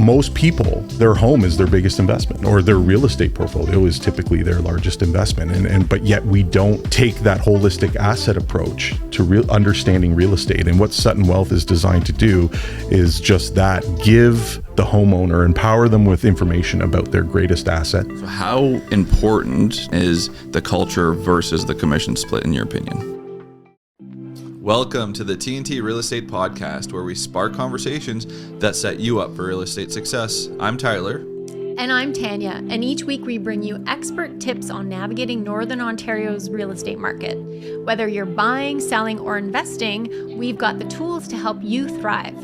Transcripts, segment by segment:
most people, their home is their biggest investment, or their real estate portfolio is typically their largest investment. But yet we don't take that holistic asset approach to understanding real estate. And what Sutton Wealth is designed to do is just that: give the homeowner, empower them with information about their greatest asset. So how important is the culture versus the commission split, in your opinion? Welcome to the TNT Real Estate Podcast, where we spark conversations that set you up for real estate success. I'm Tyler. And I'm Tanya, and each week we bring you expert tips on navigating Northern Ontario's real estate market. Whether you're buying, selling, or investing, we've got the tools to help you thrive.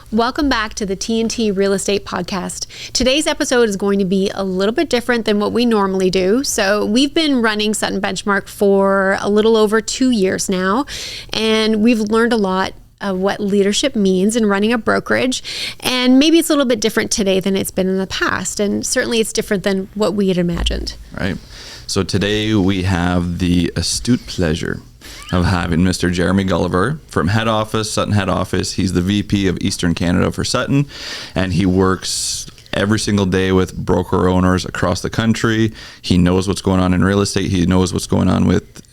Welcome back to the TNT Real Estate Podcast. Today's episode is going to be a little bit different than what we normally do. So we've been running Sutton Benchmark for a little over 2 years now, and we've learned a lot of what leadership means in running a brokerage. And maybe it's a little bit different today than it's been in the past. And certainly it's different than what we had imagined. Right. So today we have the astute pleasure of having Mr. Jeremy Gulliver from head office, Sutton head office. He's the VP of Eastern Canada for Sutton, and he works every single day with broker owners across the country. He knows what's going on in real estate. He knows what's going on with,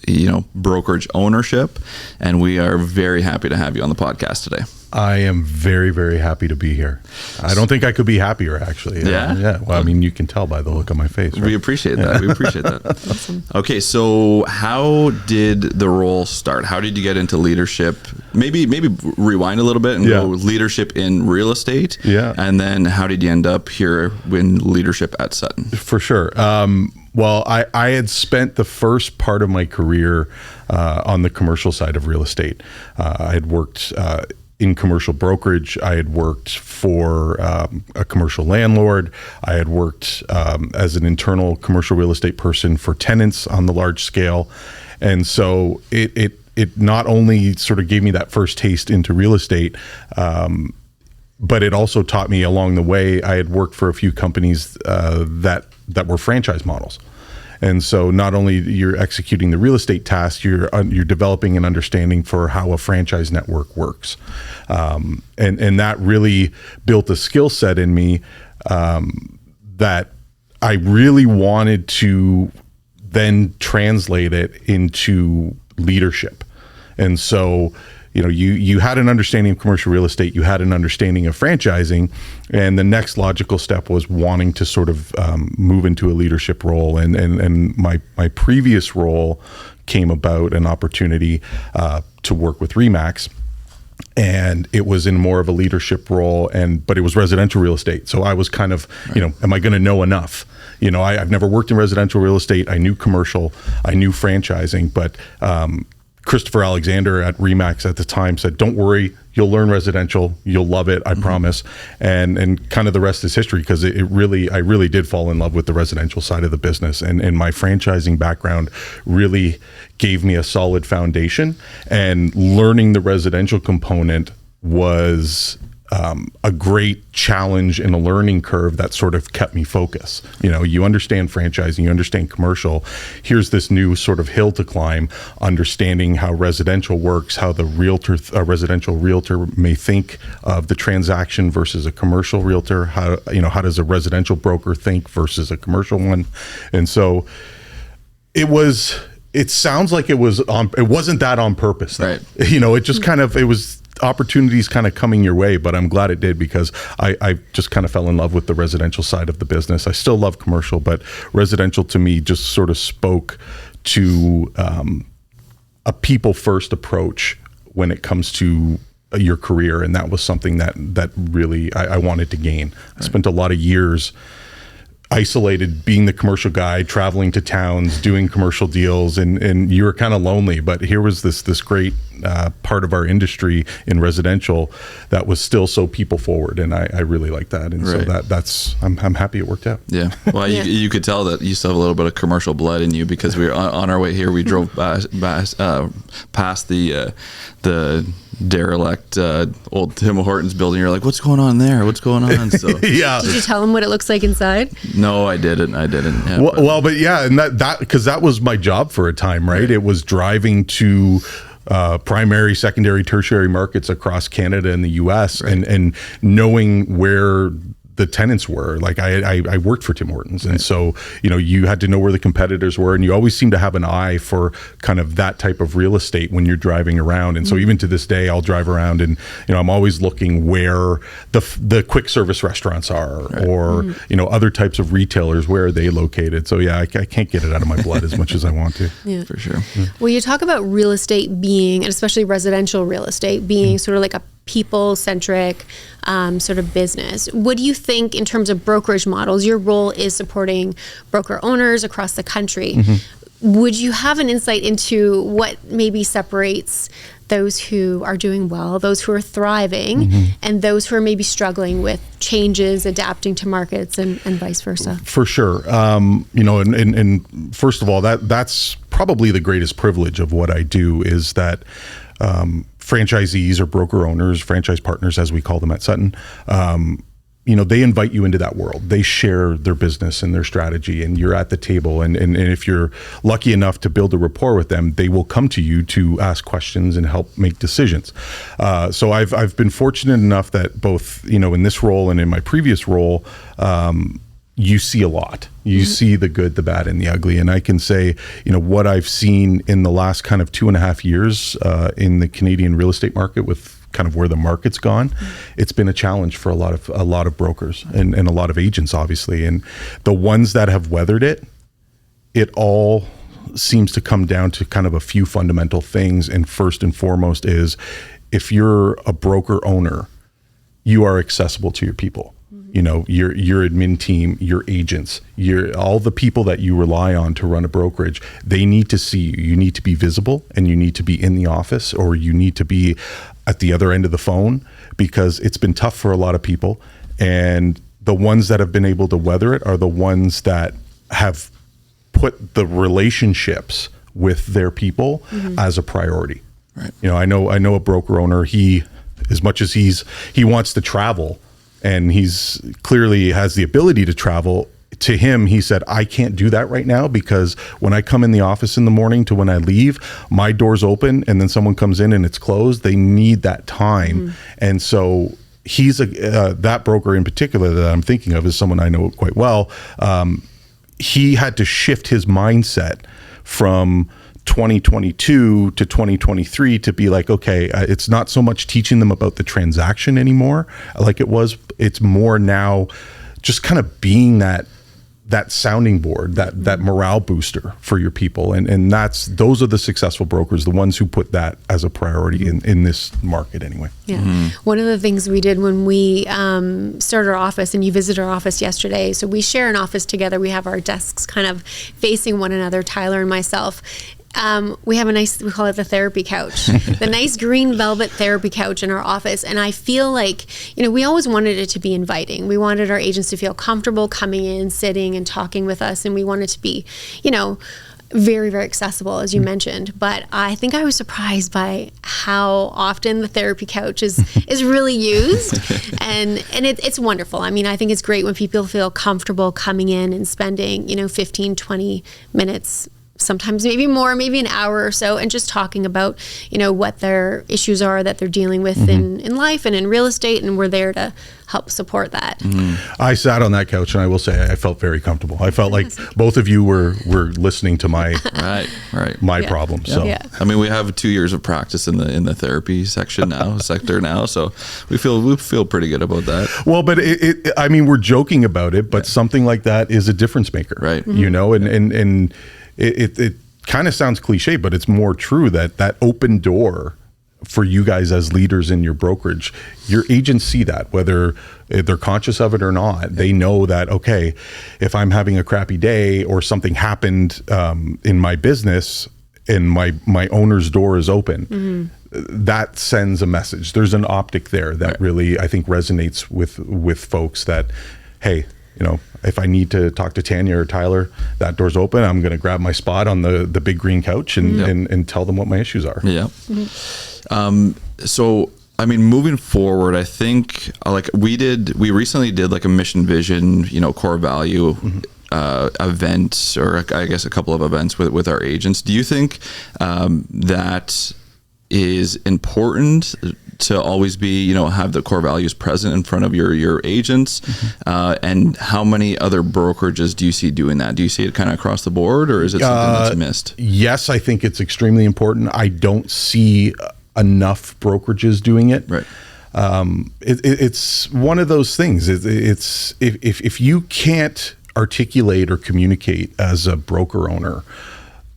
brokerage ownership, and we are very happy to have you on the podcast today. I am very, very happy to be here. I don't think I could be happier, actually. Yeah? Yeah. Well, I mean, you can tell by the look on my face, right? We appreciate that. We appreciate that. Awesome. Okay, so how did the role start? How did you get into leadership? Maybe rewind a little bit and go leadership in real estate. Yeah. And then how did you end up here in leadership at Sutton? For sure. Well, I had spent the first part of my career on the commercial side of real estate. I had worked in commercial brokerage. I had worked for a commercial landlord. I had worked as an internal commercial real estate person for tenants on the large scale. And so it not only sort of gave me that first taste into real estate, but it also taught me along the way. I had worked for a few companies that were franchise models. And so not only you're executing the real estate task, you're developing an understanding for how a franchise network works. And that really built a skill set in me that I really wanted to then translate it into leadership. And so, you had an understanding of commercial real estate, you had an understanding of franchising, and the next logical step was wanting to sort of move into a leadership role. And my previous role came about an opportunity to work with RE/MAX, and it was in more of a leadership role, but it was residential real estate. So I was kind of, am I going to know enough? I've never worked in residential real estate. I knew commercial, I knew franchising, but Christopher Alexander at RE/MAX at the time said, "Don't worry, you'll learn residential, you'll love it, I promise." And kind of the rest is history, because I really did fall in love with the residential side of the business, and my franchising background really gave me a solid foundation. And learning the residential component was a great challenge and a learning curve that sort of kept me focused. You understand franchising, you understand commercial. Here's this new sort of hill to climb, understanding how residential works, how the residential realtor may think of the transaction versus a commercial realtor. How does a residential broker think versus a commercial one? And so it sounds like it wasn't that on purpose, though. Right. It just it was opportunities kind of coming your way, but I'm glad it did, because I just kind of fell in love with the residential side of the business. I still love commercial, but residential to me just sort of spoke to a people first approach when it comes to your career. And that was something that really I wanted to gain. Right. I spent a lot of years isolated, being the commercial guy, traveling to towns, doing commercial deals, and you were kind of lonely. But here was this great part of our industry in residential that was still so people forward, and I really like that. And so that's I'm happy it worked out. Yeah. Well, you could tell that you still have a little bit of commercial blood in you, because we were on our way here. We drove past the derelict old Tim Hortons building. You're like, what's going on there? What's going on? So Yeah. Did you tell them what it looks like inside? no, I didn't. Yeah, But yeah, and that because that was my job for a time, right? It was driving to primary, secondary, tertiary markets across Canada and the US, and knowing where the tenants were. Like I worked for Tim Hortons, and so you had to know where the competitors were, and you always seem to have an eye for kind of that type of real estate when you're driving around. And so even to this day, I'll drive around, and I'm always looking where the quick service restaurants are, or other types of retailers, where are they located. So yeah, I can't get it out of my blood as much as I want to. Yeah, for sure. Well, you talk about real estate being, and especially residential real estate being sort of like a people-centric sort of business. What do you think in terms of brokerage models? Your role is supporting broker owners across the country. Would you have an insight into what maybe separates those who are doing well, those who are thriving, and those who are maybe struggling with changes, adapting to markets, and vice versa? For sure. And first of all, that's probably the greatest privilege of what I do, is that franchisees or broker owners, franchise partners, as we call them at Sutton, they invite you into that world. They share their business and their strategy, and you're at the table. And if you're lucky enough to build a rapport with them, they will come to you to ask questions and help make decisions. So I've been fortunate enough that both, in this role and in my previous role, you see a lot. You see the good, the bad, and the ugly. And I can say, what I've seen in the last kind of 2.5 years in the Canadian real estate market, with kind of where the market's gone, it's been a challenge for a lot of brokers and a lot of agents, obviously. And the ones that have weathered it all seems to come down to kind of a few fundamental things. And first and foremost is, if you're a broker owner, you are accessible to your people. Your admin team, your agents, all the people that you rely on to run a brokerage, they need to see you. You need to be visible, and you need to be in the office, or you need to be at the other end of the phone, because it's been tough for a lot of people. And the ones that have been able to weather it are the ones that have put the relationships with their people as a priority. Right. I know a broker owner, as much as he wants to travel, and he's clearly has the ability to travel, to him, he said, I can't do that right now, because when I come in the office in the morning to when I leave, my door's open and then someone comes in and it's closed. They need that time. And so he's that broker in particular that I'm thinking of is someone I know quite well. He had to shift his mindset from 2022 to 2023 to be like, okay, it's not so much teaching them about the transaction anymore like it was. It's more now just kind of being that sounding board, that morale booster for your people. And those are the successful brokers, the ones who put that as a priority in this market anyway. Yeah. One of the things we did when we started our office, and you visited our office yesterday, so we share an office together. We have our desks kind of facing one another, Tyler and myself. We have we call it the therapy couch, the nice green velvet therapy couch in our office. And I feel like, we always wanted it to be inviting. We wanted our agents to feel comfortable coming in, sitting and talking with us. And we want it to be, very, very accessible, as you mentioned. But I think I was surprised by how often the therapy couch is really used. and it's wonderful. I mean, I think it's great when people feel comfortable coming in and spending, 15, 20 minutes, sometimes maybe more, maybe an hour or so, and just talking about, what their issues are that they're dealing with in life and in real estate, and we're there to help support that. I sat on that couch, and I will say I felt very comfortable. I felt like both of you were listening to my my problems. So I mean, we have 2 years of practice in the therapy sector now, so we feel pretty good about that. Well, but I mean, we're joking about it, but something like that is a difference maker, right? And it kind of sounds cliche, but it's more true that open door for you guys as leaders in your brokerage, your agents see that, whether they're conscious of it or not. They know that, okay, if I'm having a crappy day or something happened in my business and my owner's door is open, that sends a message. There's an optic there that really, I think, resonates with folks that, hey, if I need to talk to Tanya or Tyler, that door's open. I'm going to grab my spot on the big green couch and tell them what my issues are. Yeah. So, I mean, moving forward, I think we recently did like a mission vision, core value event, or I guess a couple of events with our agents. Do you think that is important to always be, have the core values present in front of your agents? And how many other brokerages do you see doing that? Do you see it kind of across the board, or is it something that's missed? Yes, I think it's extremely important. I don't see enough brokerages doing it. Right. It's one of those things. It's if you can't articulate or communicate as a broker owner,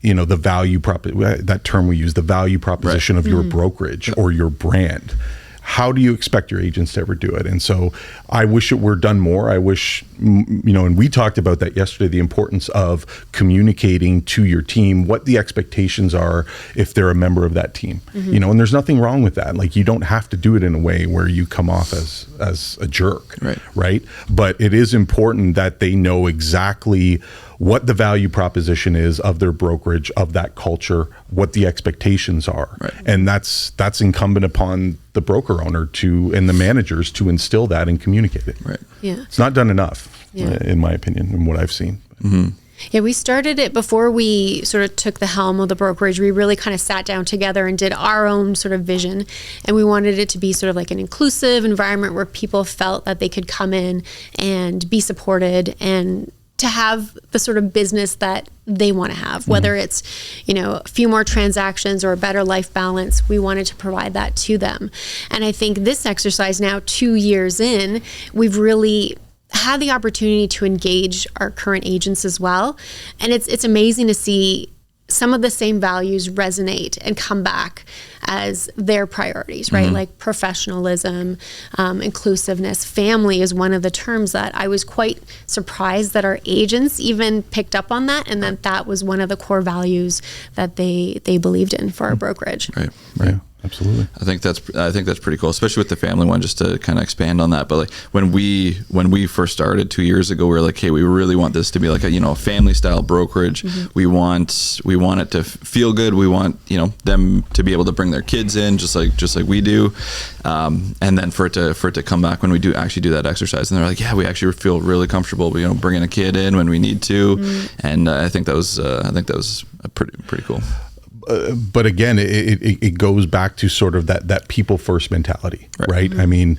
the value that term we use, the value proposition of your brokerage or your brand, how do you expect your agents to ever do it? And so I wish it were done more. I wish, and we talked about that yesterday, the importance of communicating to your team what the expectations are if they're a member of that team. And there's nothing wrong with that. Like, you don't have to do it in a way where you come off as a jerk, right? But it is important that they know exactly what the value proposition is of their brokerage, of that culture, what the expectations are. And that's incumbent upon the broker owner and the managers to instill that and communicate it. It's not done enough, in my opinion, and what I've seen. Yeah, we started it before we sort of took the helm of the brokerage. We really kind of sat down together and did our own sort of vision. And we wanted it to be sort of like an inclusive environment where people felt that they could come in and be supported and to have the sort of business that they want to have, whether it's, a few more transactions or a better life balance. We wanted to provide that to them. And I think this exercise now, 2 years in, we've really had the opportunity to engage our current agents as well. And it's amazing to see some of the same values resonate and come back as their priorities, right? Like professionalism, inclusiveness, family is one of the terms that I was quite surprised that our agents even picked up on that, and that was one of the core values that they believed in for our brokerage. Right. Yeah, absolutely. I think that's pretty cool, especially with the family one, just to kind of expand on that. But like when we first started 2 years ago, we were like, hey, we really want this to be like a family style brokerage. We want it to feel good. We want them to be able to bring their kids in just like we do. And then for it to come back when we do that exercise, and they're like, yeah, we actually feel really comfortable bringing a kid in when we need to. And I think that was pretty cool. But again, it goes back to sort of that people first mentality, right? I mean,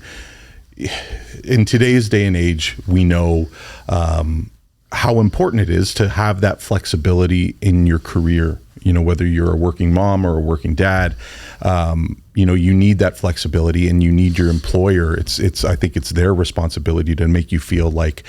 in today's day and age, we know how important it is to have that flexibility in your career. Whether you're a working mom or a working dad, you need that flexibility, and you need your employer. I think it's their responsibility to make you feel like,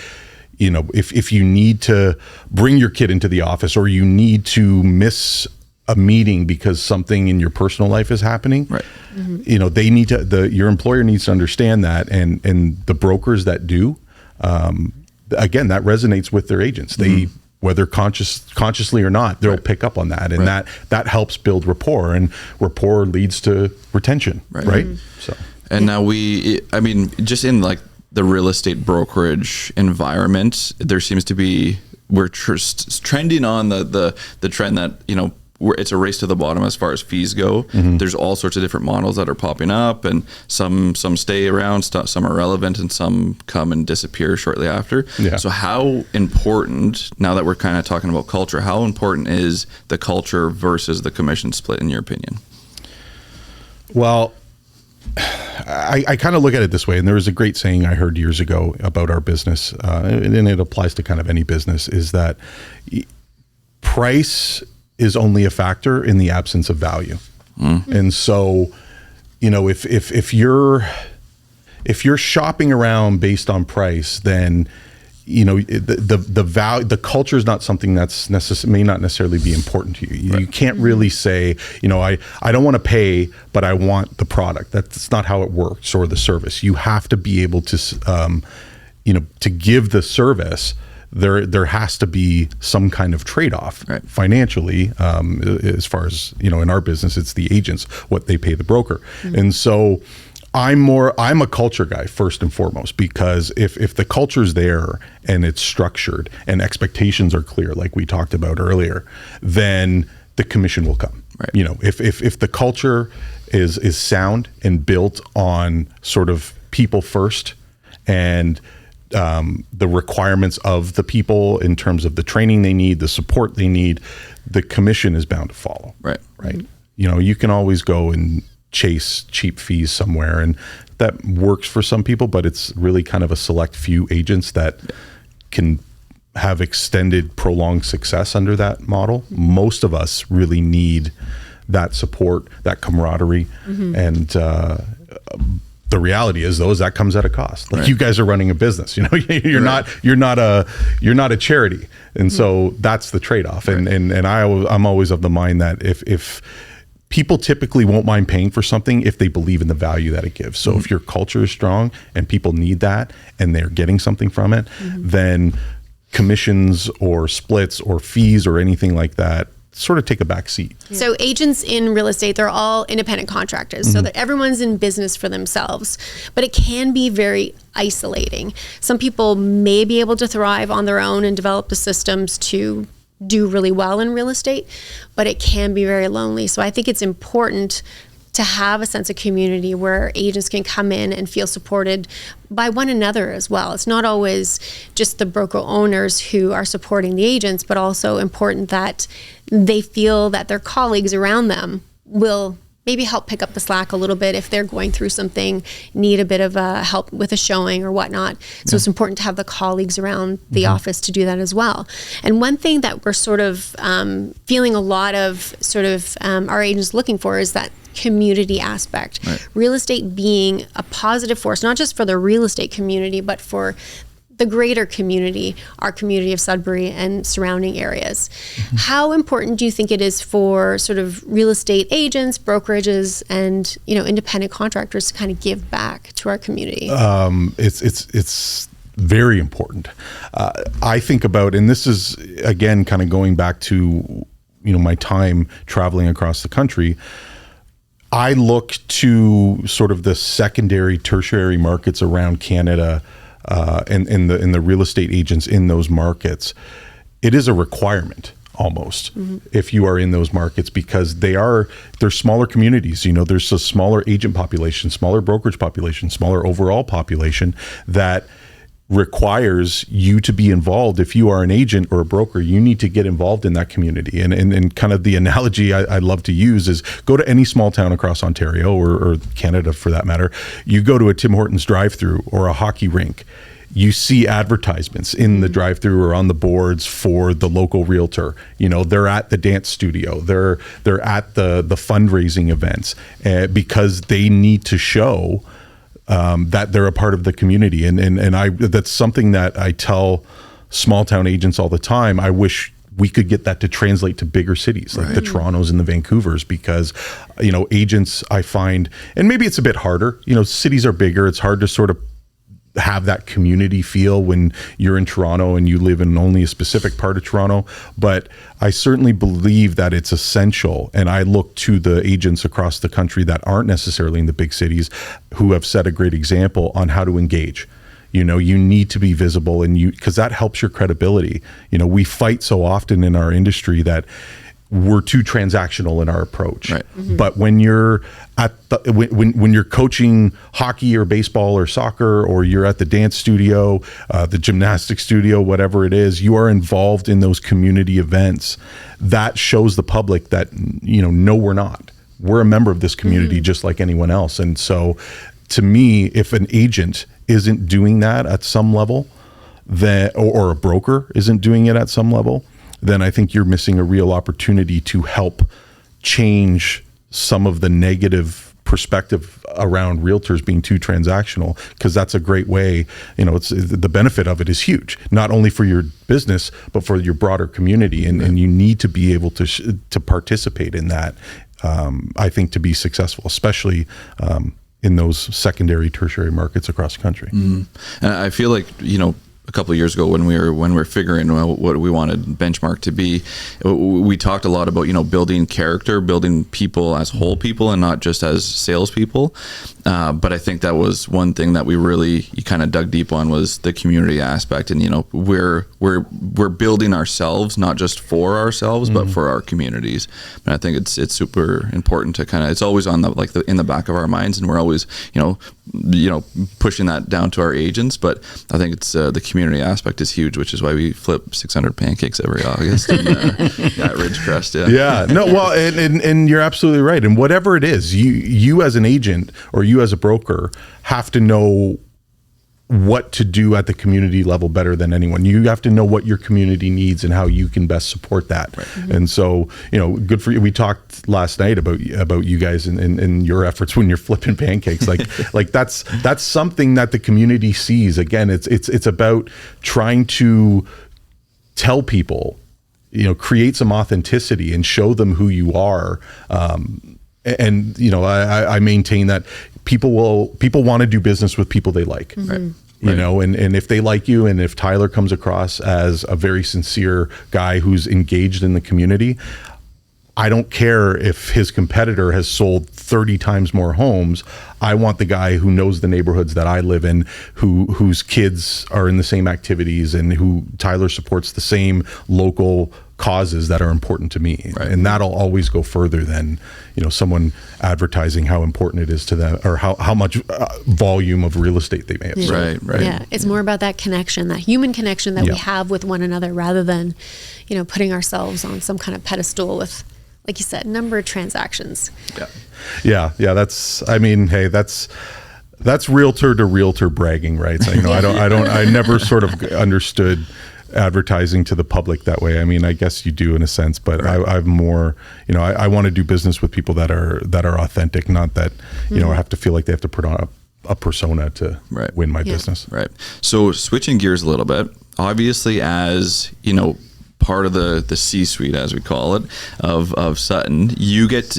if you need to bring your kid into the office, or you need to miss a meeting because something in your personal life is happening, they need to, your employer needs to understand that, and the brokers that do, again, that resonates with their agents. They, whether consciously or not, they'll pick up on that, and that helps build rapport, and rapport leads to retention, right? So, and now just in like the real estate brokerage environment, there seems to be, we're trending on the trend that it's a race to the bottom as far as fees go. There's all sorts of different models that are popping up, and some stay around, some are relevant, and some come and disappear shortly after. So how important, now that we're kind of talking about culture, how important is the culture versus the commission split in your opinion? Well, I kind of look at it this way, and there was a great saying I heard years ago about our business, and it applies to kind of any business, is that price is only a factor in the absence of value. And so, if you're shopping around based on price, then the value, the culture is not something that's may not necessarily be important to you. You can't really say, I don't want to pay, but I want the product. That's not how it works, or the service. You have to be able to, to give the service. There has to be some kind of trade-off financially, as far as, in our business, it's the agents, what they pay the broker. And so I'm a culture guy first and foremost, because if the culture's there and it's structured and expectations are clear, like we talked about earlier, then the commission will come. Right. You know, if the culture is sound and built on sort of people first and the requirements of the people in terms of the training they need, the support they need, the commission is bound to follow. Right. Right. You know, you can always go and chase cheap fees somewhere, and that works for some people, but it's really kind of a select few agents that can have extended, prolonged success under that model. Most of us really need that support, that camaraderie, and the reality is, though, is that comes at a cost. Like, you guys are running a business, you know, you're not a charity, and so that's the trade-off. And I'm always of the mind that if people typically won't mind paying for something if they believe in the value that it gives. So if your culture is strong and people need that and they're getting something from it, then commissions or splits or fees or anything like that sort of take a back seat. So agents in real estate, they're all independent contractors, so that everyone's in business for themselves, but it can be very isolating. Some people may be able to thrive on their own and develop the systems to do really well in real estate, but it can be very lonely. So I think it's important to have a sense of community where agents can come in and feel supported by one another as well. It's not always just the broker owners who are supporting the agents, but also important that they feel that their colleagues around them will maybe help pick up the slack a little bit if they're going through something, need a bit of help with a showing or whatnot. So it's important to have the colleagues around the office to do that as well. And one thing that we're sort of feeling a lot of our agents looking for is that community aspect. Right. Real estate being a positive force, not just for the real estate community, but for the greater community, our community of Sudbury and surrounding areas. How important do you think it is for sort of real estate agents, brokerages, and independent contractors to kind of give back to our community? It's very important. I think about, and this is again kind of going back to my time traveling across the country. I look to sort of the secondary, tertiary markets around Canada. And the real estate agents in those markets, it is a requirement almost if you are in those markets, because they're smaller communities. There's a smaller agent population, smaller brokerage population, smaller overall population that requires you to be involved. If you are an agent or a broker, you need to get involved in that community. And kind of the analogy I love to use is go to any small town across Ontario or Canada for that matter. You go to a Tim Hortons drive-through or a hockey rink, you see advertisements in the drive-through or on the boards for the local realtor. They're at the dance studio, they're at the fundraising events because they need to show that they're a part of the community. And that's something that I tell small town agents all the time. I wish we could get that to translate to bigger cities like the Torontos and the Vancouvers, because, agents, I find, and maybe it's a bit harder, cities are bigger. It's hard to sort of have that community feel when you're in Toronto and you live in only a specific part of Toronto. But I certainly believe that it's essential. And I look to the agents across the country that aren't necessarily in the big cities who have set a great example on how to engage. You need to be visible, and because that helps your credibility. We fight so often in our industry that we're too transactional in our approach. Right. But when you're when you're coaching hockey or baseball or soccer, or you're at the dance studio, the gymnastics studio, whatever it is, you are involved in those community events. That shows the public that, no, we're not. We're a member of this community just like anyone else. And so to me, if an agent isn't doing that at some level, or a broker isn't doing it at some level, then I think you're missing a real opportunity to help change some of the negative perspective around realtors being too transactional, because that's a great way. It's the benefit of it is huge, not only for your business but for your broader community, and you need to be able to participate in that. I think to be successful, especially in those secondary, tertiary markets across the country. And I feel like a couple of years ago when we were figuring out what we wanted Benchmark to be, we talked a lot about, building character, building people as whole people and not just as salespeople. But I think that was one thing that you kind of dug deep on, was the community aspect. And, we're building ourselves, not just for ourselves, but for our communities. And I think it's super important to it's always on in the back of our minds, and we're always, pushing that down to our agents. But I think it's the community aspect is huge, which is why we flip 600 pancakes every August at Ridgecrest. Yeah. No, well, and you're absolutely right. And whatever it is, you as an agent or you as a broker have to know what to do at the community level better than anyone. You have to know what your community needs and how you can best support that. Right. Mm-hmm. And so, good for you. We talked last night about you guys and your efforts when you're flipping pancakes. Like that's something that the community sees. Again, it's about trying to tell people, create some authenticity and show them who you are. I maintain that people want to do business with people they like. Mm-hmm. Right. And if they like you, and if Tyler comes across as a very sincere guy who's engaged in the community, I don't care if his competitor has sold 30 times more homes. I want the guy who knows the neighborhoods that I live in, whose kids are in the same activities, and who Tyler supports the same local causes that are important to me. Right. And that'll always go further than someone advertising how important it is to them, or how much volume of real estate they may have sold. Right. Yeah, it's more about that connection, that human connection that we have with one another, rather than putting ourselves on some kind of pedestal with, like you said, number of transactions. Yeah. That's realtor to realtor bragging rights. I never sort of understood advertising to the public that way. I mean, I guess you do in a sense, but right. I'm more, I want to do business with people that are authentic, not that, I have to feel like they have to put on a persona to win my business. Right. So switching gears a little bit, obviously, as, part of the C-suite, as we call it, of Sutton, you get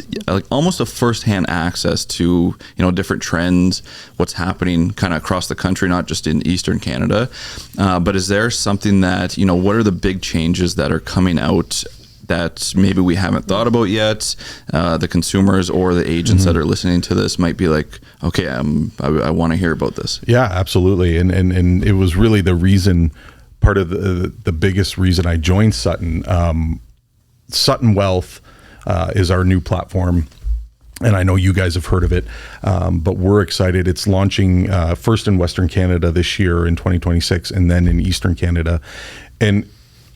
almost a first-hand access to different trends, what's happening kind of across the country, not just in Eastern Canada. But is there something that what are the big changes that are coming out that maybe we haven't thought about yet? The consumers or the agents that are listening to this might be like, okay, I want to hear about this. Yeah, absolutely, and it was really the reason. Part of the biggest reason I joined Sutton. Sutton Wealth is our new platform, and I know you guys have heard of it, but we're excited. It's launching first in Western Canada this year in 2026, and then in Eastern Canada, and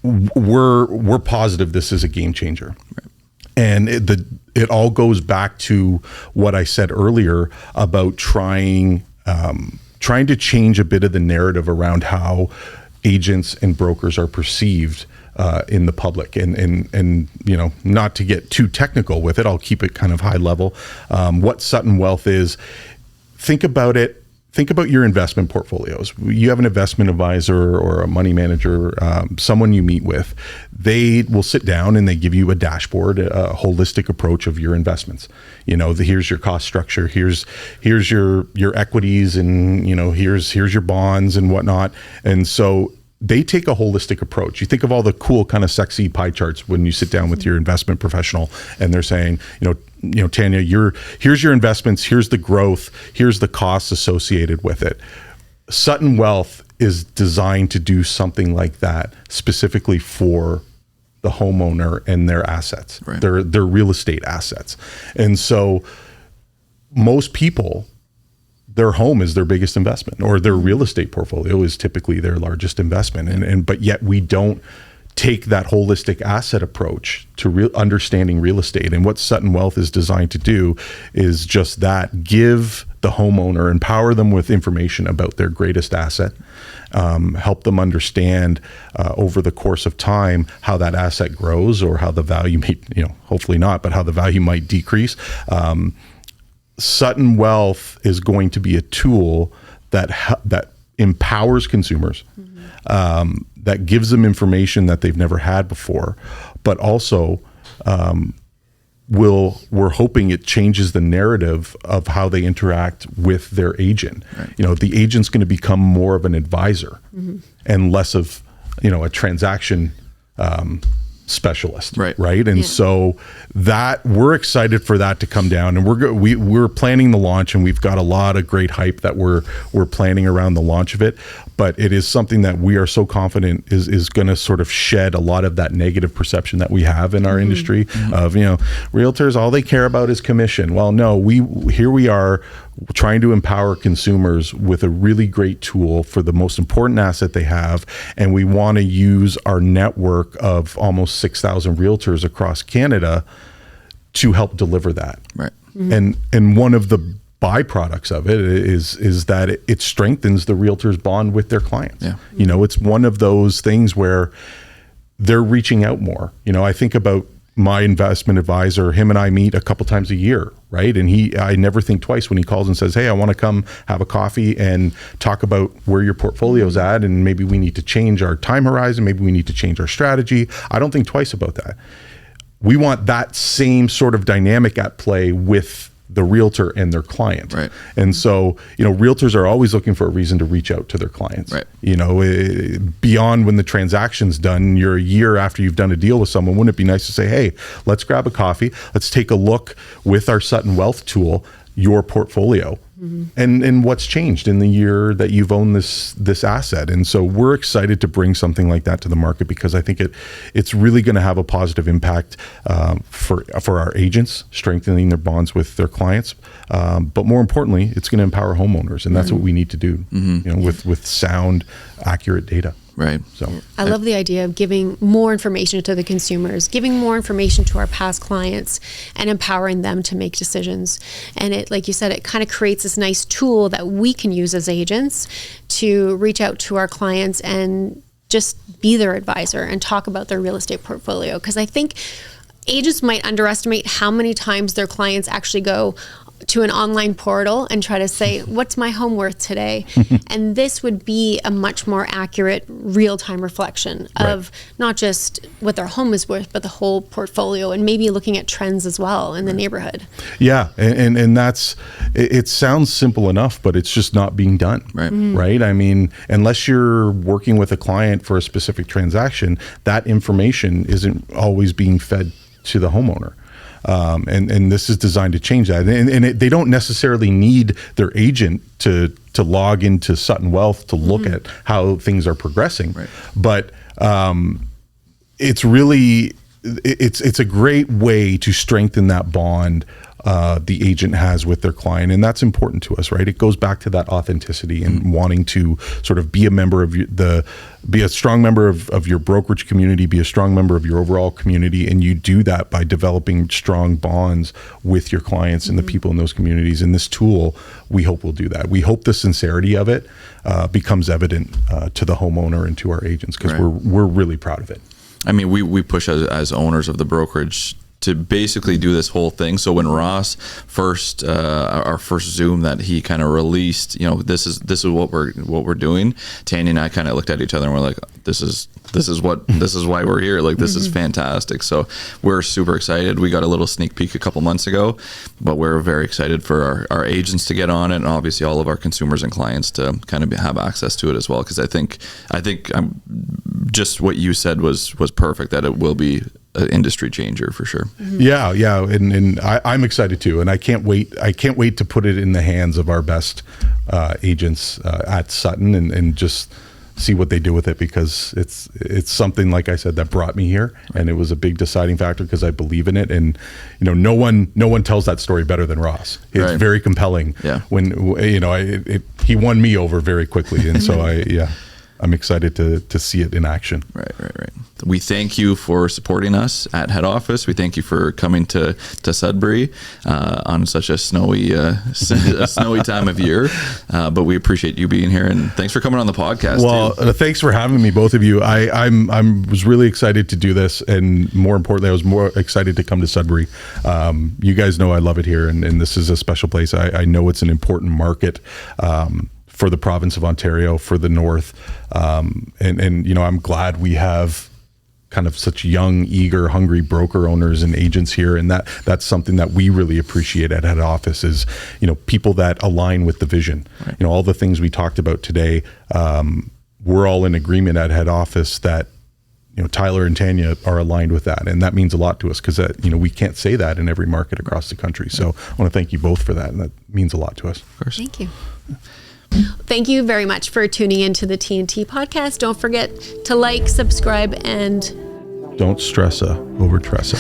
we're positive this is a game changer. Right. And it all goes back to what I said earlier about trying to change a bit of the narrative around how agents and brokers are perceived in the public, and not to get too technical with it, I'll keep it kind of high level. What Sutton Wealth is, think about your investment portfolios. You have an investment advisor or a money manager, someone you meet with. They will sit down and they give you a dashboard, a holistic approach of your investments. Here's your cost structure, here's your equities, and here's your bonds and whatnot. And so they take a holistic approach. You think of all the cool kind of sexy pie charts when you sit down with your investment professional, and they're saying, Tanya, here's your investments, here's the growth, here's the costs associated with it. Sutton Wealth is designed to do something like that specifically for the homeowner and their assets, right. their real estate assets. And so most people, their home is their biggest investment, or their real estate portfolio is typically their largest investment. But yet we don't take that holistic asset approach to understanding real estate. And what Sutton Wealth is designed to do is just that: give the homeowner, empower them with information about their greatest asset, help them understand over the course of time how that asset grows, or how the value may, hopefully not, but how the value might decrease. Sutton Wealth is going to be a tool that empowers consumers, that gives them information that they've never had before, but also we're hoping it changes the narrative of how they interact with their agent. Right. The agent's going to become more of an advisor and less of, a transaction specialist. Right. And so that we're excited for that to come down, and we're planning the launch, and we've got a lot of great hype that we're planning around the launch of it. But it is something that we are so confident is going to sort of shed a lot of that negative perception that we have in our industry of, realtors, all they care about is commission. Well, no, here we are trying to empower consumers with a really great tool for the most important asset they have. And we want to use our network of almost 6,000 realtors across Canada to help deliver that. Right. And one of the byproducts of it is that it strengthens the realtor's bond with their clients. Yeah. It's one of those things where they're reaching out more. I think about my investment advisor, him and I meet a couple times a year, right? And I never think twice when he calls and says, hey, I want to come have a coffee and talk about where your portfolio's at, and maybe we need to change our time horizon, maybe we need to change our strategy. I don't think twice about that. We want that same sort of dynamic at play with the realtor and their client. Right. And so, realtors are always looking for a reason to reach out to their clients. Right. Beyond when the transaction's done, you're a year after you've done a deal with someone, wouldn't it be nice to say, hey, let's grab a coffee, let's take a look with our Sutton Wealth tool, your portfolio, and what's changed in the year that you've owned this asset. And so we're excited to bring something like that to the market, because I think it's really going to have a positive impact for our agents, strengthening their bonds with their clients. But more importantly, it's going to empower homeowners, and that's what we need to do, with sound, accurate data. Right. So I love the idea of giving more information to the consumers, giving more information to our past clients, and empowering them to make decisions. And it, like you said, it kind of creates this nice tool that we can use as agents to reach out to our clients and just be their advisor and talk about their real estate portfolio. Because I think agents might underestimate how many times their clients actually go to an online portal and try to say, what's my home worth today? And this would be a much more accurate real-time reflection of not just what their home is worth, but the whole portfolio, and maybe looking at trends as well in the neighborhood. Yeah. And that's, it sounds simple enough, but it's just not being done. Right. Right. I mean, unless you're working with a client for a specific transaction, that information isn't always being fed to the homeowner. And this is designed to change that. And they don't necessarily need their agent to log into Sutton Wealth to look at how things are progressing. Right. But it's really, it's a great way to strengthen that bond the agent has with their client, and that's important to us, right? It goes back to that authenticity and wanting to sort of be a member of be a strong member of your brokerage community, be a strong member of your overall community, and you do that by developing strong bonds with your clients and the people in those communities. And this tool, we hope will do that. We hope the sincerity of it becomes evident to the homeowner and to our agents, because we're really proud of it. I mean, we push as owners of the brokerage to basically do this whole thing. So when Ross first, our first Zoom that he kind of released, this is what we're doing. Tanya and I kind of looked at each other and we're like, this is why we're here. Like, this is fantastic. So we're super excited. We got a little sneak peek a couple months ago, but we're very excited for our agents to get on it, and obviously all of our consumers and clients to kind of have access to it as well. Because I think just what you said was perfect, that it will be an industry changer for sure. Yeah. And I'm excited too. And I can't wait to put it in the hands of our best agents at Sutton and just see what they do with it, because it's something, like I said, that brought me here, and it was a big deciding factor because I believe in it. And no one tells that story better than Ross. It's very compelling. Yeah. When he won me over very quickly, and so I'm excited to see it in action. Right. We thank you for supporting us at head office. We thank you for coming to Sudbury on such a snowy time of year. But we appreciate you being here, and thanks for coming on the podcast. Well, thanks for having me, both of you. I was really excited to do this, and more importantly, I was more excited to come to Sudbury. You guys know I love it here, and this is a special place. I know it's an important market for the province of Ontario, for the North. And I'm glad we have kind of such young, eager, hungry broker owners and agents here, and that's something that we really appreciate at head office is, people that align with the vision. Right. All the things we talked about today, we're all in agreement at head office that Tyler and Tanya are aligned with that, and that means a lot to us because we can't say that in every market across the country. So I want to thank you both for that, and that means a lot to us. Of course. Thank you. Thank you very much for tuning into the TNT podcast. Don't forget to like, subscribe, and don't stress over Tressa.